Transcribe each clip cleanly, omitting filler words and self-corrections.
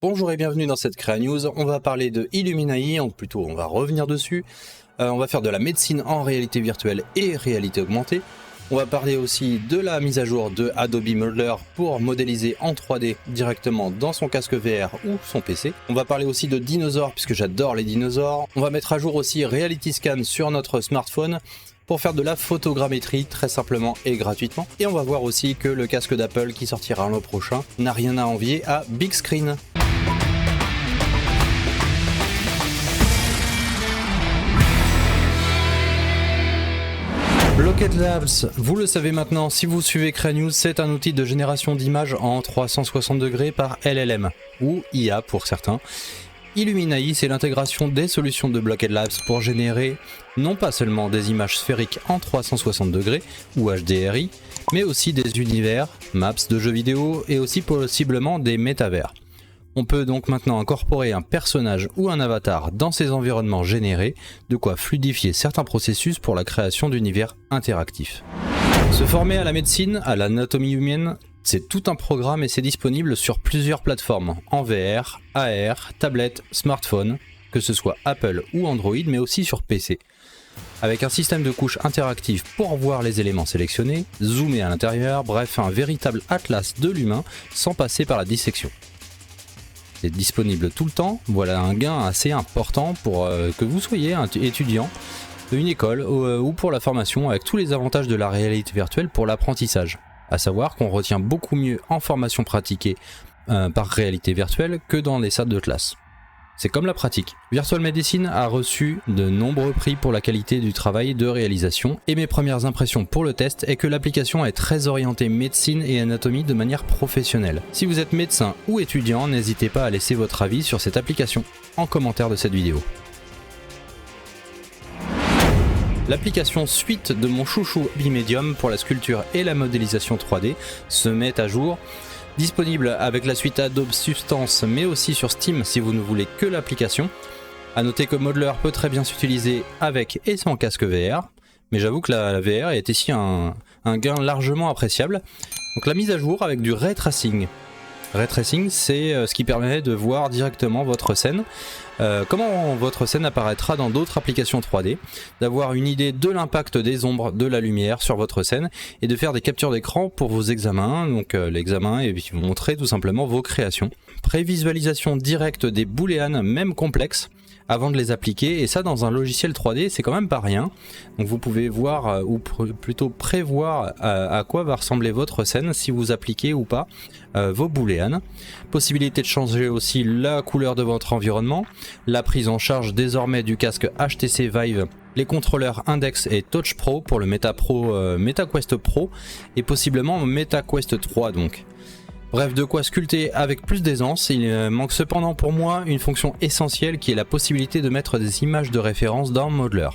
Bonjour et bienvenue dans cette Créa News. On va parler de Illuminai, plutôt on va revenir dessus. On va faire de la médecine en réalité virtuelle et réalité augmentée. On va parler aussi de la mise à jour de Adobe Modeler pour modéliser en 3D directement dans son casque VR ou son PC. On va parler aussi de dinosaures puisque j'adore les dinosaures. On va mettre à jour aussi Reality Scan sur notre smartphone pour faire de la photogrammétrie très simplement et gratuitement. Et on va voir aussi que le casque d'Apple qui sortira l'an prochain n'a rien à envier à Big Screen. Blocked Labs, vous le savez maintenant, si vous suivez Créa News, c'est un outil de génération d'images en 360 degrés par LLM, ou IA pour certains. Illuminai, c'est l'intégration des solutions de Blocked Labs pour générer non pas seulement des images sphériques en 360 degrés, ou HDRI, mais aussi des univers, maps de jeux vidéo et aussi possiblement des métavers. On peut donc maintenant incorporer un personnage ou un avatar dans ces environnements générés, de quoi fluidifier certains processus pour la création d'univers interactifs. Se former à la médecine, à l'anatomie humaine, c'est tout un programme et c'est disponible sur plusieurs plateformes, en VR, AR, tablette, smartphone, que ce soit Apple ou Android, mais aussi sur PC. Avec un système de couches interactif pour voir les éléments sélectionnés, zoomer à l'intérieur, bref un véritable atlas de l'humain sans passer par la dissection. C'est disponible tout le temps, voilà un gain assez important pour que vous soyez un étudiant d'une école ou pour la formation avec tous les avantages de la réalité virtuelle pour l'apprentissage. À savoir qu'on retient beaucoup mieux en formation pratiquée par réalité virtuelle que dans les salles de classe. C'est comme la pratique. Virtual Medicine a reçu de nombreux prix pour la qualité du travail de réalisation et mes premières impressions pour le test est que l'application est très orientée médecine et anatomie de manière professionnelle. Si vous êtes médecin ou étudiant, n'hésitez pas à laisser votre avis sur cette application en commentaire de cette vidéo. L'application suite de mon chouchou Bimedium pour la sculpture et la modélisation 3D se met à jour. Disponible avec la suite Adobe Substance mais aussi sur Steam si vous ne voulez que l'application. A noter que Modeler peut très bien s'utiliser avec et sans casque VR, mais j'avoue que la VR est ici un gain largement appréciable. Donc la mise à jour avec du ray tracing. Ray tracing, c'est ce qui permet de voir directement votre scène, comment votre scène apparaîtra dans d'autres applications 3D, d'avoir une idée de l'impact des ombres, de la lumière sur votre scène et de faire des captures d'écran pour vos examens, donc l'examen et puis vous montrer tout simplement vos créations. Prévisualisation directe des booléanes même complexes avant de les appliquer et ça dans un logiciel 3D c'est quand même pas rien. Donc vous pouvez voir ou plutôt prévoir à quoi va ressembler votre scène si vous appliquez ou pas vos booléanes. Possibilité de changer aussi la couleur de votre environnement, la prise en charge désormais du casque HTC Vive, les contrôleurs Index et Touch Pro pour le MetaQuest Pro et possiblement MetaQuest 3 donc. Bref, de quoi sculpter avec plus d'aisance. Il manque cependant pour moi une fonction essentielle qui est la possibilité de mettre des images de référence dans Modeler.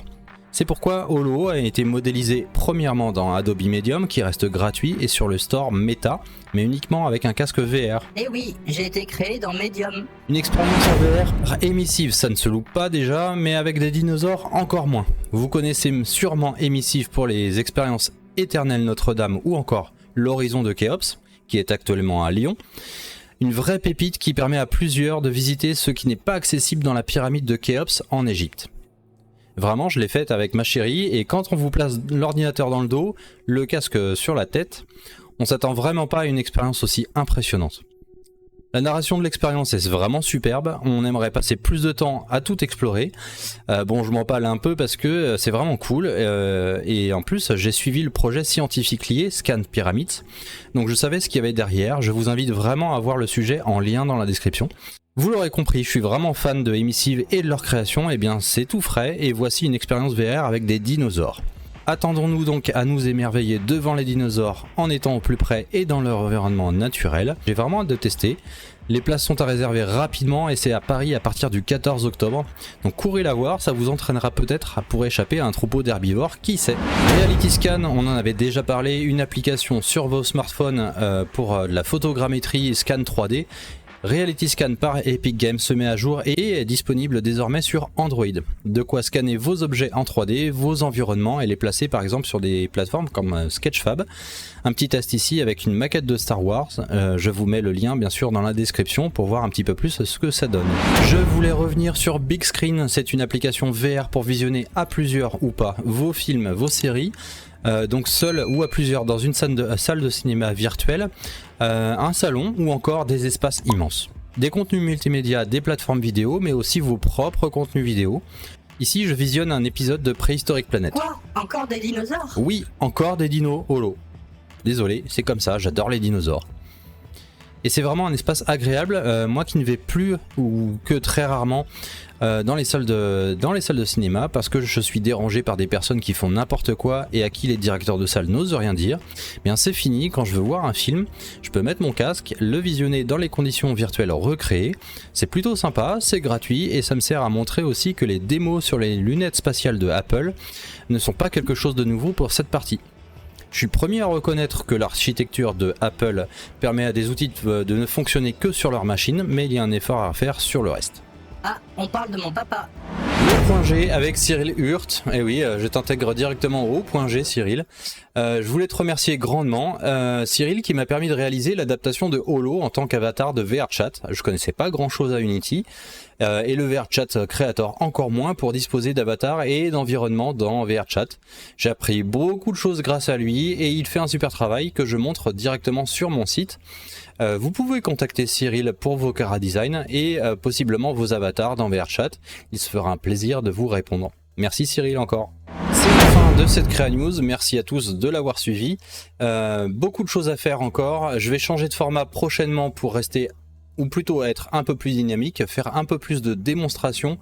C'est pourquoi Holo a été modélisé premièrement dans Adobe Medium qui reste gratuit et sur le store Meta, mais uniquement avec un casque VR. Et oui, j'ai été créé dans Medium. Une expérience en VR émissive, ça ne se loupe pas déjà, mais avec des dinosaures encore moins. Vous connaissez sûrement Émissive pour les expériences Éternelle Notre-Dame ou encore l'Horizon de Khéops, qui est actuellement à Lyon. Une vraie pépite qui permet à plusieurs de visiter ce qui n'est pas accessible dans la pyramide de Khéops en Égypte. Vraiment, je l'ai faite avec ma chérie et quand on vous place l'ordinateur dans le dos, le casque sur la tête, on s'attend vraiment pas à une expérience aussi impressionnante. La narration de l'expérience est vraiment superbe, on aimerait passer plus de temps à tout explorer. Bon, je m'en parle un peu parce que c'est vraiment cool et en plus j'ai suivi le projet scientifique lié Scan Pyramids, donc je savais ce qu'il y avait derrière. Je vous invite vraiment à voir le sujet en lien dans la description. Vous l'aurez compris, je suis vraiment fan de Émissive et de leur création, et bien c'est tout frais et voici une expérience VR avec des dinosaures. Attendons-nous donc à nous émerveiller devant les dinosaures en étant au plus près et dans leur environnement naturel. J'ai vraiment hâte de tester. Les places sont à réserver rapidement et c'est à Paris à partir du 14 octobre. Donc courez la voir, ça vous entraînera peut-être pour échapper à un troupeau d'herbivores, qui sait. Reality Scan, on en avait déjà parlé, une application sur vos smartphones pour la photogrammétrie scan 3D. Reality Scan par Epic Games se met à jour et est disponible désormais sur Android. De quoi scanner vos objets en 3D, vos environnements et les placer par exemple sur des plateformes comme Sketchfab. Un petit test ici avec une maquette de Star Wars. Je vous mets le lien bien sûr dans la description pour voir un petit peu plus ce que ça donne. Je voulais revenir sur Big Screen. C'est une application VR pour visionner à plusieurs ou pas vos films, vos séries. Donc seul ou à plusieurs dans une salle de cinéma virtuelle, un salon ou encore des espaces immenses. Des contenus multimédia, des plateformes vidéo, mais aussi vos propres contenus vidéo. Ici, je visionne un épisode de Préhistorique Planet. Quoi? Encore des dinosaures? Oui, encore des dinos holo. Désolé, c'est comme ça, j'adore les dinosaures. Et c'est vraiment un espace agréable, moi qui ne vais plus ou que très rarement dans les salles de cinéma parce que je suis dérangé par des personnes qui font n'importe quoi et à qui les directeurs de salle n'osent rien dire. Bien c'est fini, quand je veux voir un film, je peux mettre mon casque, le visionner dans les conditions virtuelles recréées. C'est plutôt sympa, c'est gratuit et ça me sert à montrer aussi que les démos sur les lunettes spatiales de Apple ne sont pas quelque chose de nouveau pour cette partie. Je suis le premier à reconnaître que l'architecture de Apple permet à des outils de ne fonctionner que sur leur machine, mais il y a un effort à faire sur le reste. Ah, on parle de mon papa. Le point G avec Cyril Hurt. Et oui, je t'intègre directement au point G, Cyril. Je voulais te remercier grandement, Cyril, qui m'a permis de réaliser l'adaptation de Holo en tant qu'avatar de VRChat. Je connaissais pas grand chose à Unity, et le VRChat Creator encore moins pour disposer d'avatars et d'environnement dans VRChat. J'ai appris beaucoup de choses grâce à lui et il fait un super travail que je montre directement sur mon site. Vous pouvez contacter Cyril pour vos chara-design et possiblement vos avatars dans VRChat. Il se fera un plaisir de vous répondre. Merci Cyril encore. C'est la fin de cette Créa News, merci à tous de l'avoir suivi. Beaucoup de choses à faire encore, je vais changer de format prochainement pour rester, ou plutôt être un peu plus dynamique, faire un peu plus de démonstration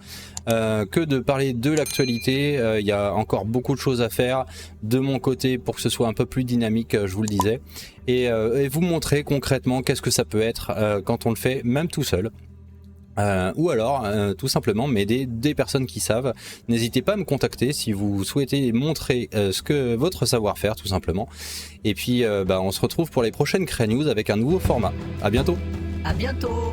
que de parler de l'actualité. Il y a encore beaucoup de choses à faire de mon côté pour que ce soit un peu plus dynamique, je vous le disais, et vous montrer concrètement qu'est-ce que ça peut être quand on le fait même tout seul. Ou alors tout simplement m'aider des personnes qui savent. N'hésitez pas à me contacter si vous souhaitez montrer votre savoir-faire tout simplement. Et puis on se retrouve pour les prochaines Créa News avec un nouveau format. À bientôt. À bientôt.